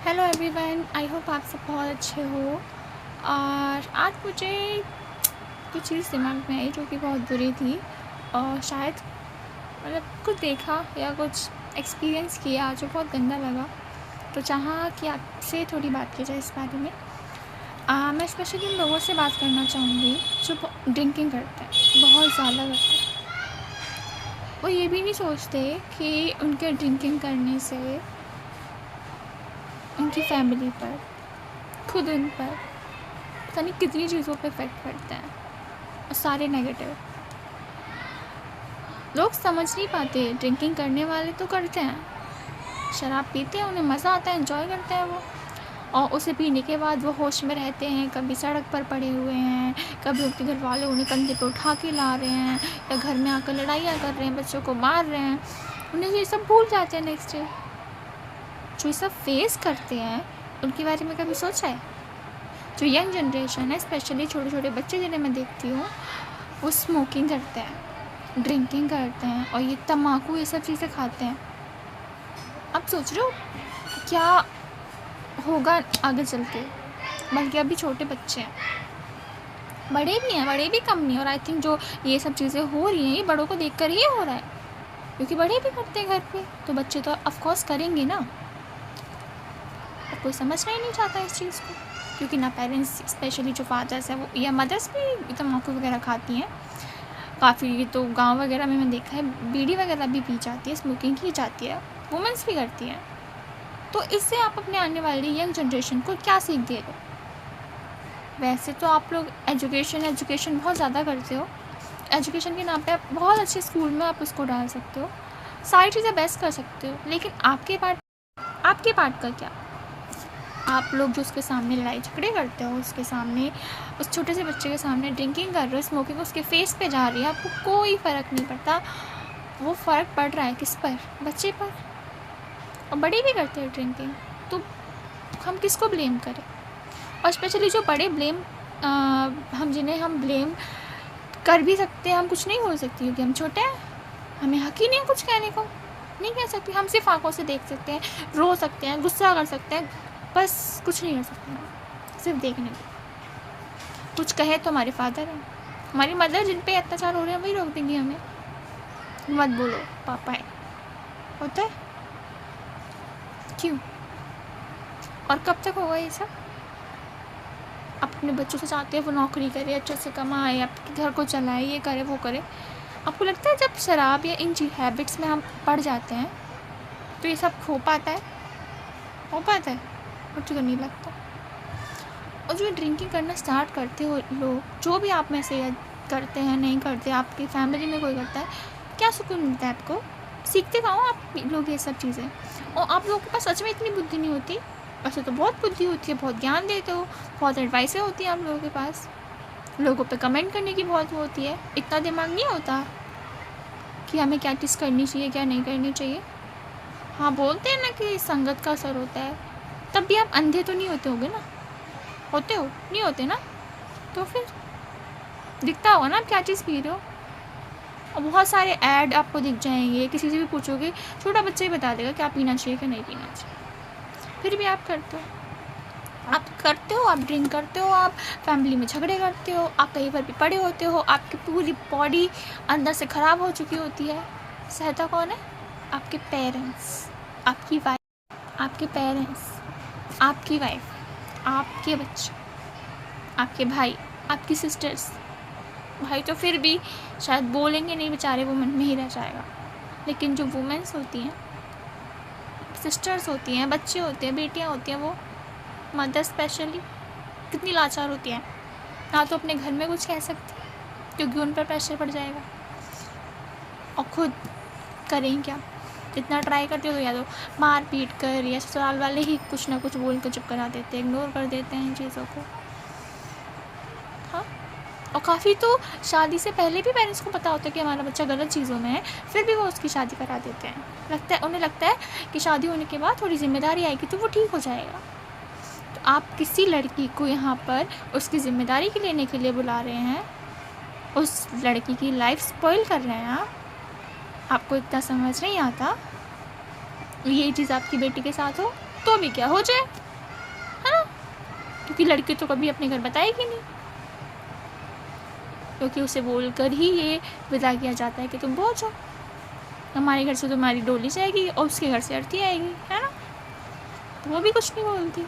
Hello everyone, I hope आप सब बहुत अच्छे हो। और आज मुझे कुछ चीज़ दिमाग में आई जो कि बहुत बुरी थी और शायद कुछ देखा या कुछ एक्सपीरियंस किया जो बहुत गंदा लगा, तो चाहा कि आपसे थोड़ी बात की जाए इस बारे में। मैं स्पेशली उन लोगों से बात करना चाहूँगी जो ड्रिंकिंग करते हैं, बहुत ज़्यादा करते हैं। वो ये भी नहीं सोचते कि उनके ड्रिंकिंग करने से उनकी फैमिली पर, खुद उन पर पता नहीं कितनी चीज़ों पे इफ़ेक्ट पड़ता है और सारे नेगेटिव। लोग समझ नहीं पाते, ड्रिंकिंग करने वाले तो करते हैं, शराब पीते हैं, उन्हें मज़ा आता है, एंजॉय करते हैं वो, और उसे पीने के बाद वो होश में रहते हैं। कभी सड़क पर पड़े हुए हैं, कभी उनके घर वाले उन्हें कंधे पर उठा के ला रहे हैं, या घर में आकर लड़ाइयाँ कर रहे हैं, बच्चों को मार रहे हैं। उन्हें ये सब भूल जाते हैं नेक्स्ट डे। जो ये सब फेस करते हैं उनके बारे में कभी सोचा है? जो यंग जनरेशन है, स्पेशली छोटे छोटे बच्चे जिन्हें मैं देखती हूँ, वो स्मोकिंग करते हैं, ड्रिंकिंग करते हैं और ये तम्बाकू, ये सब चीज़ें खाते हैं। अब सोच रहे हो क्या होगा आगे चल के? बल्कि अभी छोटे बच्चे हैं, बड़े भी हैं, बड़े भी कम नहीं। और आई थिंक जो ये सब चीज़ें हो रही हैं ये बड़ों को देख कर ही हो रहा है, क्योंकि बड़े भी करते हैं घर पे, तो बच्चे तो ऑफकोर्स करेंगे ना। अब कोई समझना ही नहीं चाहता इस चीज़ को, क्योंकि ना पेरेंट्स, स्पेशली जो फादर्स हैं वो या मदर्स भी तम्बाकू वगैरह खाती हैं काफ़ी। तो गांव वगैरह में मैं देखा है बीड़ी वगैरह भी पी जाती है, स्मोकिंग की जाती है, वुमेंस भी करती हैं। तो इससे आप अपने आने वाली यंग जनरेशन को क्या सीख दे रहे हो? वैसे तो आप लोग एजुकेशन बहुत ज़्यादा करते हो, एजुकेशन के नाम पे आप बहुत अच्छे स्कूल में आप उसको डाल सकते हो, सारी चीज़ें बेस्ट कर सकते हो, लेकिन आपके पार्ट का क्या? आप लोग जो उसके सामने लड़ाई झगड़े करते हो, उसके सामने, उस छोटे से बच्चे के सामने ड्रिंकिंग कर रहे हो, स्मोकिंग उसके फेस पे जा रही है, आपको कोई फ़र्क नहीं पड़ता। वो फ़र्क पड़ रहा है किस पर? बच्चे पर। और बड़े भी करते हैं ड्रिंकिंग, तो हम किसको ब्लेम करें? और स्पेशली जो बड़े हम जिन्हें हम ब्लेम कर भी सकते हैं, हम कुछ नहीं बोल सकते क्योंकि हम छोटे हैं, हमें हक़ ही नहीं है कुछ कहने को, नहीं कह सकते। हम सिर्फ आंखों से देख सकते हैं, रो सकते हैं, गुस्सा कर सकते हैं, बस कुछ नहीं कर सकते हैं, सिर्फ देखने को। कुछ कहे तो हमारे फादर हैं, हमारी मदर जिन पे अत्याचार हो रहे हैं वही रोक देंगी हमें, मत बोलो पापा है। होता है क्यों? और कब तक होगा ये सब? आप अपने बच्चों से चाहते हैं वो नौकरी करे, अच्छे से कमाए, आपके घर को चलाए, ये करे वो करे। आपको लगता है जब शराब या इन हैबिट्स में हम पड़ जाते हैं तो ये सब हो पाता है? मुझे तो नहीं लगता। और जो ड्रिंकिंग करना स्टार्ट करते हो लोग, जो भी आप में से करते हैं, नहीं करते, आपकी फैमिली में कोई करता है, क्या सुकून मिलता है आपको? सीखते कहाँ हो आप लोग ये सब चीज़ें? और आप लोगों के पास सच में इतनी बुद्धि नहीं होती? वैसे तो बहुत बुद्धि होती है, बहुत ज्ञान देते हो, बहुत एडवाइसें होती हैं आप लोगों के पास, लोगों पे कमेंट करने की बहुत होती है। इतना दिमाग नहीं होता कि हमें क्या चीज़ करनी चाहिए, क्या नहीं करनी चाहिए। हाँ, बोलते हैं ना कि संगत का असर होता है, तब भी आप अंधे तो नहीं होते होगे ना? होते हो? नहीं होते ना? तो फिर दिखता होगा ना आप क्या चीज़ पी रहे हो। और बहुत सारे ऐड आपको दिख जाएंगे, किसी से भी पूछोगे, छोटा बच्चा ही बता देगा क्या पीना चाहिए क्या नहीं पीना चाहिए, फिर भी आप करते हो, आप ड्रिंक करते हो, आप फैमिली में झगड़े करते हो, आप कहीं पर भी पड़े होते हो, आपकी पूरी बॉडी अंदर से ख़राब हो चुकी होती है। सहता कौन है? आपके पेरेंट्स, आपकी वाइफ, आपके बच्चे, आपके भाई, आपकी सिस्टर्स। भाई तो फिर भी शायद बोलेंगे नहीं बेचारे, वो मन में ही रह जाएगा, लेकिन जो वुमेन्स होती हैं, सिस्टर्स होती हैं, बच्चे होते हैं, बेटियां होती हैं, वो मदर स्पेशली कितनी लाचार होती हैं, ना तो अपने घर में कुछ कह सकती क्योंकि उन पर प्रेशर पड़ जाएगा, और खुद करें क्या? जितना ट्राई करते हो तो या तो मार पीट कर या ससुराल वाले ही कुछ ना कुछ बोल कर चुप करा देते हैं, इग्नोर कर देते हैं इन चीज़ों को। हाँ, और काफ़ी तो शादी से पहले भी पेरेंट्स को पता होता है कि हमारा बच्चा गलत चीज़ों में है, फिर भी वो उसकी शादी करा देते हैं। उन्हें लगता है कि शादी होने के बाद थोड़ी जिम्मेदारी आएगी तो वो ठीक हो जाएगा। तो आप किसी लड़की को यहाँ पर उसकी ज़िम्मेदारी के लेने के लिए बुला रहे हैं, उस लड़की की लाइफ स्पॉइल कर रहे हैं आप। आपको इतना समझ नहीं आता? ये चीज़ आपकी बेटी के साथ हो, तो भी क्या हो जाए, है ना, क्योंकि लड़की तो कभी अपने घर बताएगी नहीं, क्योंकि उसे बोलकर ही ये विदा किया जाता है कि तुम पहुँचो, हमारे घर से तुम्हारी डोली जाएगी और उसके घर से अर्थी आएगी, है ना, तो वो भी कुछ नहीं बोलती।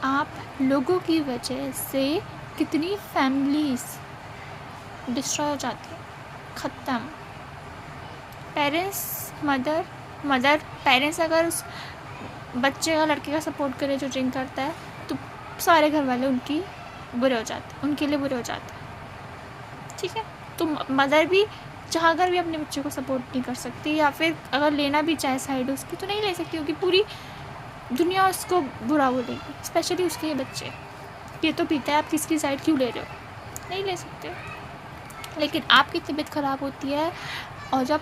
आप लोगों की वजह से कितनी फैमिलीज डिस्ट्रॉय हो जाती है, ख़त्म। पेरेंट्स, मदर पेरेंट्स अगर उस बच्चे का, लड़के का सपोर्ट करे जो ड्रिंक करता है, तो सारे घर वाले उनकी बुरे हो जाते, उनके लिए बुरे हो जाते हैं, ठीक है। तो मदर भी चाहकर भी अपने बच्चे को सपोर्ट नहीं कर सकती, या फिर अगर लेना भी चाहे साइड उसकी तो नहीं ले सकती, क्योंकि पूरी दुनिया उसको बुरा बोलेगी, स्पेशली उसके बच्चे, ये तो पीता है, आप किसकी साइड क्यों ले रहे हो, नहीं ले सकते। लेकिन आपकी तबीयत ख़राब होती है और जब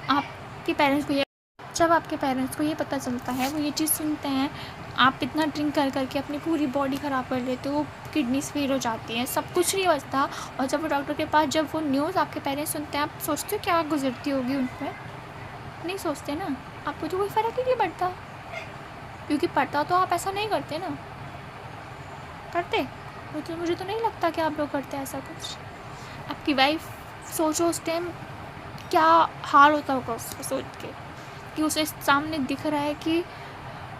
आपके पेरेंट्स को ये पता चलता है, वो ये चीज़ सुनते हैं, आप इतना ड्रिंक कर करके अपनी पूरी बॉडी ख़राब कर लेते हो, किडनीज फेल हो जाती हैं, सब कुछ नहीं बचता, और जब वो डॉक्टर के पास, जब वो न्यूज़ आपके पेरेंट्स सुनते हैं, आप सोचते हो क्या गुजरती होगी उन पर, नहीं सोचते ना, आपको तो कोई फ़र्क ही नहीं पड़ता, क्योंकि पड़ता तो आप ऐसा नहीं करते ना, करते वो तो, मुझे तो नहीं लगता कि आप लोग करते ऐसा कुछ। आपकी वाइफ, सोचो उस टाइम क्या हाल होता होगा उसको सोच के, कि उसे सामने दिख रहा है कि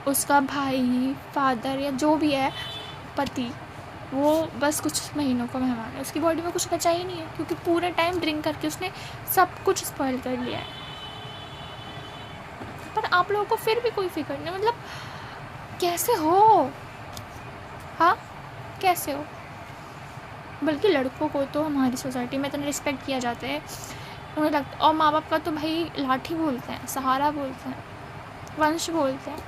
उसका भाई, फादर या जो भी है, पति, वो बस कुछ महीनों का मेहमान है, उसकी बॉडी में कुछ बचा ही नहीं है, क्योंकि पूरे टाइम ड्रिंक करके उसने सब कुछ स्पॉइल कर लिया है। पर आप लोगों को फिर भी कोई फिक्र नहीं, मतलब कैसे हो, हाँ कैसे हो। बल्कि लड़कों को तो हमारी सोसाइटी में इतना रिस्पेक्ट किया जाता है, उन्हें लगता, और माँ बाप का तो भाई लाठी बोलते हैं, सहारा बोलते हैं, वंश बोलते हैं।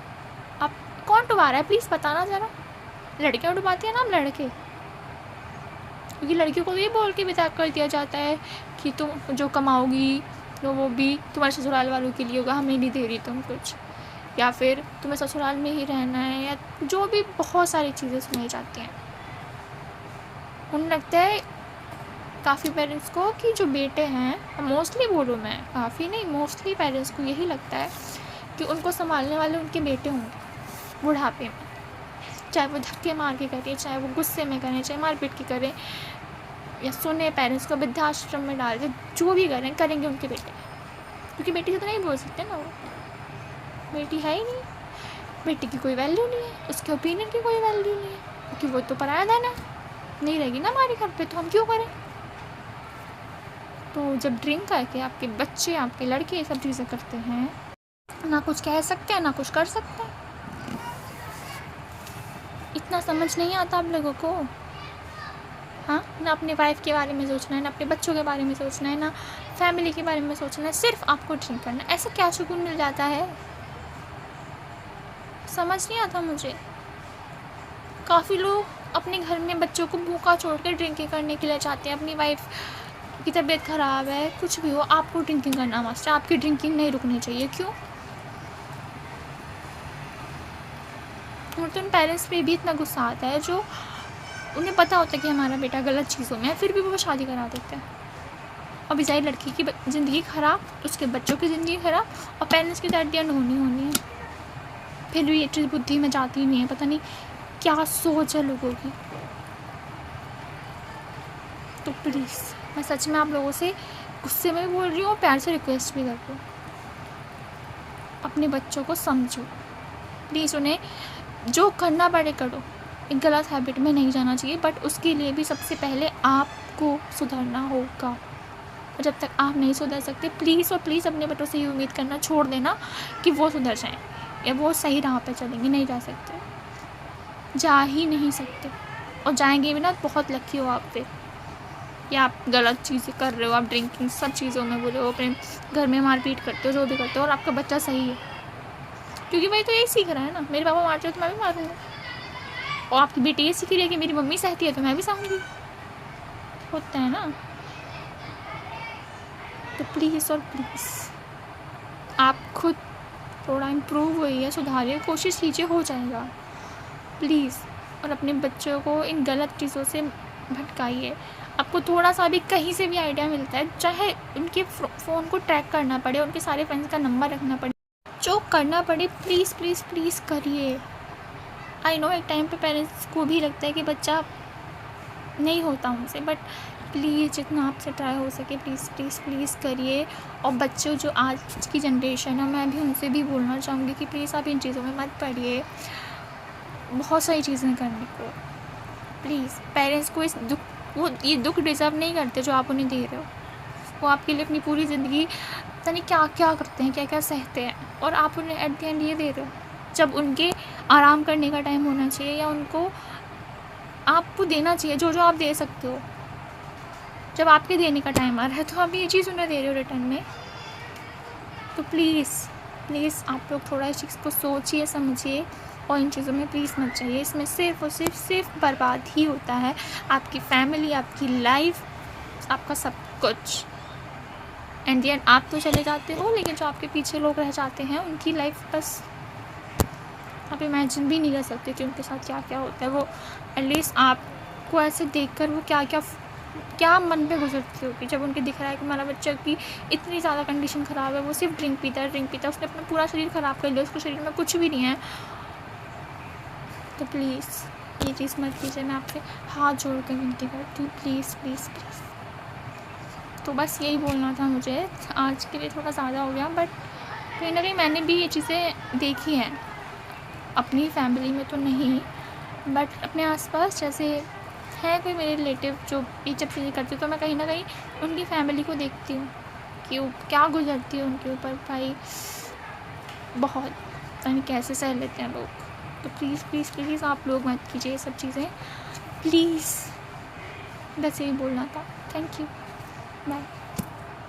आप कौन डुबा रहा है प्लीज़ बताना ज़रा, लड़कियाँ डुबाती हैं ना, हम लड़के, क्योंकि लड़कियों को ये बोल के विदा कर दिया जाता है कि तुम जो कमाओगी तो वो भी तुम्हारे ससुराल वालों के लिए होगा, हमें नहीं दे रही तुम कुछ, या फिर तुम्हें ससुराल में ही रहना है, या जो भी बहुत सारी चीज़ें सुनाई जाती हैं। उन्हें लगता है काफ़ी पेरेंट्स को कि जो बेटे हैं, मोस्टली बोलूँ मैं, काफ़ी नहीं, मोस्टली पेरेंट्स को यही लगता है कि उनको संभालने वाले उनके बेटे होंगे बुढ़ापे में, चाहे वो धक्के मार के करें, चाहे वो गुस्से में करें, चाहे मारपीट के करें, या सुने पेरेंट्स को वृद्धाश्रम में डाल के, जो भी करेंगे उनके बेटे, क्योंकि बेटी से तो नहीं बोल सकते ना, वो बेटी है ही नहीं, बेटी की कोई वैल्यू नहीं है, उसके ओपिनियन की कोई वैल्यू नहीं है, क्योंकि वो तो पराया धन है, नहीं रहेगी ना हमारे घर पे, तो हम क्यों करें। तो जब ड्रिंक करके आपके बच्चे, आपके लड़के ये सब चीज़ें करते हैं, ना कुछ कह सकते हैं ना कुछ कर सकते हैं, इतना समझ नहीं आता आप लोगों को, हाँ, ना अपने वाइफ के बारे में सोचना है, ना अपने बच्चों के बारे में सोचना है, ना फैमिली के बारे में सोचना है, सिर्फ आपको ड्रिंक करना है। ऐसा क्या सुकून मिल जाता है, समझ नहीं आता मुझे। काफ़ी लोग अपने घर में बच्चों को भूखा छोड़ कर ड्रिंकिंग करने के लिए चाहते हैं, अपनी वाइफ की तबीयत ख़राब है, कुछ भी हो, आपको ड्रिंकिंग करना मस्ट है, आपकी ड्रिंकिंग नहीं रुकनी चाहिए। क्यों? और तो उन पेरेंट्स पे भी इतना गुस्सा आता है, जो उन्हें पता होता है कि हमारा बेटा गलत चीज़ों में है, फिर भी वो शादी करा देते हैं, और बेचारी लड़की की ज़िंदगी ख़राब, उसके बच्चों की ज़िंदगी ख़राब, और पेरेंट्स की एट द एंड होनी है, फिर भी ये चीज़ बुद्धि में जाती नहीं है, पता नहीं क्या सोच है लोगों की। तो प्लीज़ मैं सच में आप लोगों से गुस्से में भी बोल रही हूँ और प्यार से रिक्वेस्ट भी कर रही हूँ, अपने बच्चों को समझो प्लीज़, उन्हें जो करना पड़े करो, एक गलत हैबिट में नहीं जाना चाहिए, बट उसके लिए भी सबसे पहले आपको सुधरना होगा, और जब तक आप नहीं सुधर सकते, प्लीज़ और प्लीज़ अपने बच्चों से ये उम्मीद करना छोड़ देना कि वो सुधर जाएं या वो सही राह पे चलेंगे। नहीं जा सकते, जा ही नहीं सकते, और जाएंगे भी ना बहुत लकी हो आप पे, या आप गलत चीज़ें कर रहे हो, आप ड्रिंकिंग सब चीज़ों में बोले हो, अपने घर में मारपीट करते हो, जो भी करते हो, और आपका बच्चा सही है, क्योंकि वही तो यही सीख रहा है ना, मेरे पापा मारते हो तो मैं भी मारूँगा, और आपकी बेटी ये सीख रही है कि मेरी मम्मी सहती है तो मैं भी सहूँगी, होता है ना। तो प्लीज़ और प्लीज़ आप खुद थोड़ा इम्प्रूव हुई सुधारिए, कोशिश कीजिए, हो जाएगा प्लीज़, और अपने बच्चों को इन गलत चीज़ों से भटकाइए। आपको थोड़ा सा भी कहीं से भी आइडिया मिलता है, चाहे उनके फ़ोन को ट्रैक करना पड़े, उनके सारे फ्रेंड्स का नंबर रखना पड़े, जो करना पड़े प्लीज़ प्लीज़ प्लीज़ करिए। आई नो एक टाइम पे पेरेंट्स को भी लगता है कि बच्चा नहीं होता उनसे, बट प्लीज़ जितना आपसे ट्राई हो सके प्लीज़ प्लीज़ प्लीज़ करिए। और बच्चों जो आज की जनरेशन है, मैं भी उनसे भी बोलना चाहूँगी कि प्लीज़ आप इन चीज़ों में मत पड़िए। बहुत सारी चीज़ें करने को, प्लीज़ पेरेंट्स को वो ये दुख डिज़र्व नहीं करते जो आप उन्हें दे रहे हो। वो आपके लिए अपनी पूरी ज़िंदगी पता नहीं क्या क्या करते हैं, क्या क्या सहते हैं, और आप उन्हें एट द एंड ये दे रहे हो। जब उनके आराम करने का टाइम होना चाहिए या उनको आपको देना चाहिए जो जो आप दे सकते हो, जब आपके देने का टाइम आ रहा है तो आप ये चीज़ उन्हें दे रहे हो रिटर्न में। तो प्लीज़ प्लीज़ आप लोग थोड़ा इस चीज़ को सोचिए, समझिए और इन चीज़ों में प्लीज़ मत जाइए। इसमें सिर्फ़ और सिर्फ बर्बाद ही होता है, आपकी फैमिली, आपकी लाइफ, आपका सब कुछ। एंड द एंड आप तो चले जाते हो, लेकिन जो आपके पीछे लोग रह जाते हैं उनकी लाइफ बस आप इमेजिन भी नहीं कर सकते कि उनके साथ क्या क्या होता है। वो एटलीस्ट आपको ऐसे देखकर वो क्या मन पे गुजरती होगी जब उनके दिख रहा है कि हमारा बच्चा की इतनी ज़्यादा कंडीशन ख़राब है, वो सिर्फ ड्रिंक पीता है, उसने अपना पूरा शरीर ख़राब कर लिया, उसके शरीर में कुछ भी नहीं है। तो प्लीज़ ये चीज़ मत कीजिए, मैं आपसे हाथ जोड़ कर विनती करती हूँ, प्लीज़ प्लीज़ प्लीज़। तो बस यही बोलना था मुझे। आज के लिए थोड़ा ज़्यादा हो गया, बट कहीं ना कहीं मैंने भी ये चीज़ें देखी हैं, अपनी फैमिली में तो नहीं बट अपने आसपास। जैसे है कोई मेरे रिलेटिव जो ये जब चीज़ें करती, तो मैं कहीं ना कहीं उनकी फैमिली को देखती हूँ कि वो क्या गुजरती है उनके ऊपर। भाई बहुत पता नहीं कैसे सह लेते हैं लोग। तो प्लीज़ प्लीज़ प्लीज़ आप लोग मत कीजिए ये सब चीज़ें, प्लीज़। बस यही बोलना था। Thank you, bye.